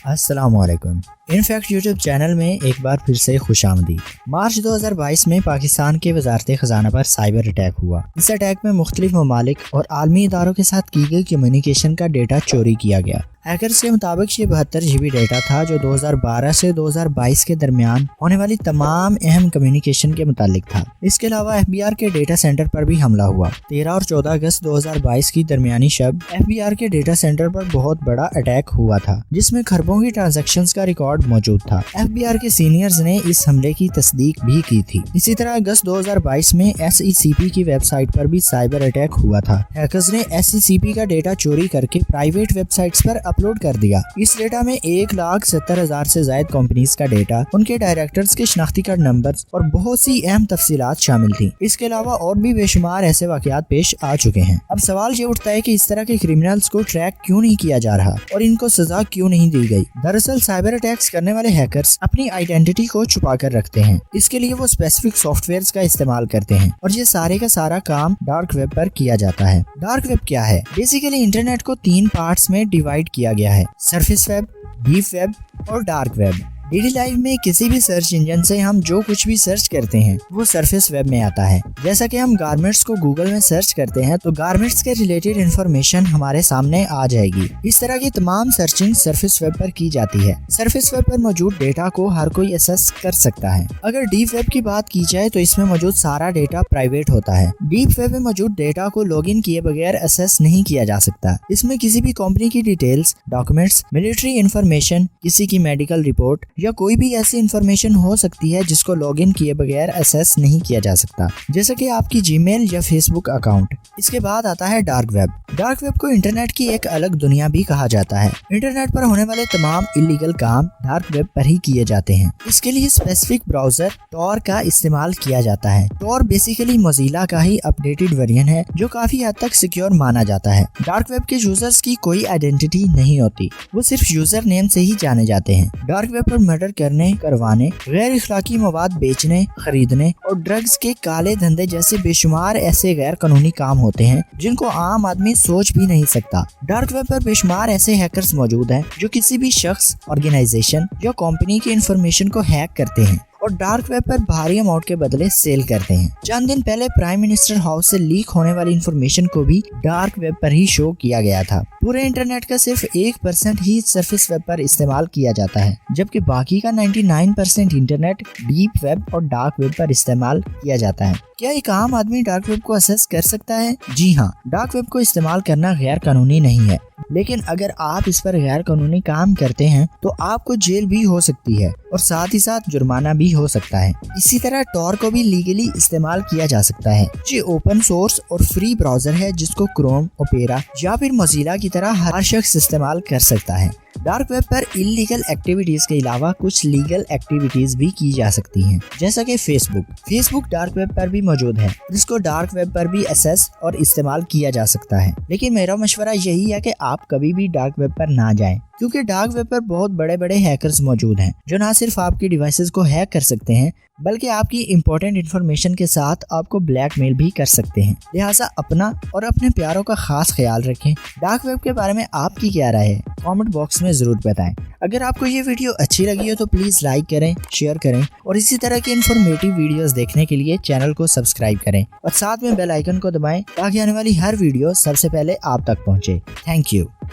السلام علیکم۔ In fact YouTube channel میں ایک بار پھر سے خوش آمدید۔ مارچ 2022 میں پاکستان کے وزارت خزانہ پر سائبر اٹیک ہوا۔ اس اٹیک میں مختلف ممالک اور عالمی اداروں کے ساتھ کی گئی کمیونیکیشن کا ڈیٹا چوری کیا گیا۔ ہیکرز کے مطابق یہ 72 GB ڈیٹا تھا جو 2012 سے 2022 کے درمیان ہونے والی تمام اہم کمیونیکیشن کے متعلق تھا۔ اس کے علاوہ FBI کے ڈیٹا سینٹر پر بھی حملہ ہوا۔ 13 اور 14 اگست 2022 کی درمیانی شب FBI کے ڈیٹا سینٹر پر بہت بڑا اٹیک ہوا تھا جس میں کھربوں کی ٹرانزیکشنز کا ریکارڈ موجود تھا۔ FBI کے سینئرز نے اس حملے کی تصدیق بھی کی تھی۔ اسی طرح اگست 2022 میں SECP کی ویب سائٹ پر بھی سائبر اٹیک ہوا تھا۔ ہیکرز نے SECP کا ڈیٹا چوری کر کے پرائیویٹ ویب سائٹس پر اپلوڈ کر دیا۔ اس ڈیٹا میں 1,70,000 سے زائد کمپنیز کا ڈیٹا، ان کے ڈائریکٹرز کے شناختی کارڈ نمبرز اور بہت سی اہم تفصیلات شامل تھیں۔ اس کے علاوہ اور بھی بے شمار ایسے واقعات پیش آ چکے ہیں۔ اب سوال یہ اٹھتا ہے کہ اس طرح کے کریمنلز کو ٹریک کیوں نہیں کیا جا رہا اور ان کو سزا کیوں نہیں دی گئی؟ دراصل سائبر اٹیکس کرنے والے ہیکرز اپنی آئیڈینٹی کو چھپا کر رکھتے ہیں۔ اس کے لیے وہ اسپیسیفک سافٹ ویئرز کا استعمال کرتے ہیں اور یہ سارے کا سارا کام ڈارک ویب پر کیا جاتا ہے۔ ڈارک ویب کیا ہے؟ بیسیکلی انٹرنیٹ کو 3 پارٹس میں ڈیوائیڈ کیا گیا ہے: سرفیس ویب، ڈیپ ویب اور ڈارک ویب۔ ڈیلی لائف میں کسی بھی سرچ انجن سے ہم جو کچھ بھی سرچ کرتے ہیں وہ سرفیس ویب میں آتا ہے۔ جیسا کہ ہم گارمنٹس کو گوگل میں سرچ کرتے ہیں تو گارمنٹس کے ریلیٹڈ انفارمیشن ہمارے سامنے آ جائے گی۔ اس طرح کی تمام سرچنگ سرفیس ویب پر کی جاتی ہے۔ سرفیس ویب پر موجود ڈیٹا کو ہر کوئی ایکسس کر سکتا ہے۔ اگر ڈیپ ویب کی بات کی جائے تو اس میں موجود سارا ڈیٹا پرائیویٹ ہوتا ہے۔ ڈیپ ویب میں موجود ڈیٹا کو لاگ ان کیے بغیر ایکسس نہیں کیا جا سکتا۔ اس میں کسی بھی کمپنی کی ڈیٹیلز، ڈاکومنٹس، ملٹری انفارمیشن، کسی کی میڈیکل رپورٹ یا کوئی بھی ایسی انفارمیشن ہو سکتی ہے جس کو لاگ ان کیے بغیر ایکسس نہیں کیا جا سکتا، جیسے کہ آپ کی جی میل یا فیس بک اکاؤنٹ۔ اس کے بعد آتا ہے ڈارک ویب۔ ڈارک ویب کو انٹرنیٹ کی ایک الگ دنیا بھی کہا جاتا ہے۔ انٹرنیٹ پر ہونے والے تمام انلیگل کام ڈارک ویب پر ہی کیے جاتے ہیں۔ اس کے لیے اسپیسیفک براؤزر ٹور کا استعمال کیا جاتا ہے۔ ٹور بیسیکلی موزیلا کا ہی اپڈیٹڈ ورژن ہے جو کافی حد تک سیکیور مانا جاتا ہے۔ ڈارک ویب کے یوزرز کی کوئی آئیڈینٹی نہیں ہوتی، وہ صرف یوزر نیم سے ہی جانے جاتے ہیں۔ ڈارک ویب پر مرڈر کروانے، غیر اخلاقی مواد بیچنے، خریدنے اور ڈرگز کے کالے دھندے جیسے بے شمار ایسے غیر قانونی کام ہوتے ہیں جن کو عام آدمی سوچ بھی نہیں سکتا۔ ڈارک ویب پر بے شمار ایسے ہیکرز موجود ہیں جو کسی بھی شخص، آرگنائزیشن یا کمپنی کی انفارمیشن کو ہیک کرتے ہیں اور ڈارک ویب پر بھاری اماؤنٹ کے بدلے سیل کرتے ہیں۔ چند دن پہلے پرائم منسٹر ہاؤس سے لیک ہونے والی انفارمیشن کو بھی ڈارک ویب پر ہی شو کیا گیا تھا۔ پورے انٹرنیٹ کا صرف 1% ہی سرفیس ویب پر استعمال کیا جاتا ہے، جبکہ باقی کا 99% انٹرنیٹ ڈیپ ویب اور ڈارک ویب پر استعمال کیا جاتا ہے۔ کیا ایک عام آدمی ڈارک ویب کو ایکسس کر سکتا ہے؟ جی ہاں، ڈارک ویب کو استعمال کرنا غیر قانونی نہیں ہے، لیکن اگر آپ اس پر غیر قانونی کام کرتے ہیں تو آپ کو جیل بھی ہو سکتی ہے اور ساتھ ہی ساتھ جرمانہ بھی ہو سکتا ہے۔ اسی طرح ٹور کو بھی لیگلی استعمال کیا جا سکتا ہے۔ یہ اوپن سورس اور فری براؤزر ہے جس کو کروم، اوپیرا یا پھر موزیلا کی طرح ہر شخص استعمال کر سکتا ہے۔ ڈارک ویب پر انلیگل ایکٹیویٹیز کے علاوہ کچھ لیگل ایکٹیویٹیز بھی کی جا سکتی ہیں، جیسا کہ فیس بک ڈارک ویب پر بھی موجود ہے، جس کو ڈارک ویب پر بھی ایکسس اور استعمال کیا جا سکتا ہے۔ لیکن میرا مشورہ یہی ہے کہ آپ کبھی بھی ڈارک ویب پر نہ جائیں، کیونکہ ڈارک ویب پر بہت بڑے بڑے ہیکرز موجود ہیں جو نہ صرف آپ کی ڈیوائسز کو ہیک کر سکتے ہیں بلکہ آپ کی امپورٹنٹ انفارمیشن کے ساتھ آپ کو بلیک میل بھی کر سکتے ہیں۔ لہٰذا اپنا اور اپنے پیاروں کا خاص خیال رکھیں۔ ڈارک ویب کے بارے میں آپ کی کیا رائے ہے؟ کامنٹ باکس میں ضرور بتائیں۔ اگر آپ کو یہ ویڈیو اچھی لگی ہو تو پلیز لائک کریں، شیئر کریں اور اسی طرح کی انفارمیٹیو ویڈیوز دیکھنے کے لیے چینل کو سبسکرائب کریں اور ساتھ میں بیل آئیکن کو دبائیں تاکہ آنے والی ہر ویڈیو سب سے پہلے آپ تک پہنچے۔ Thank you.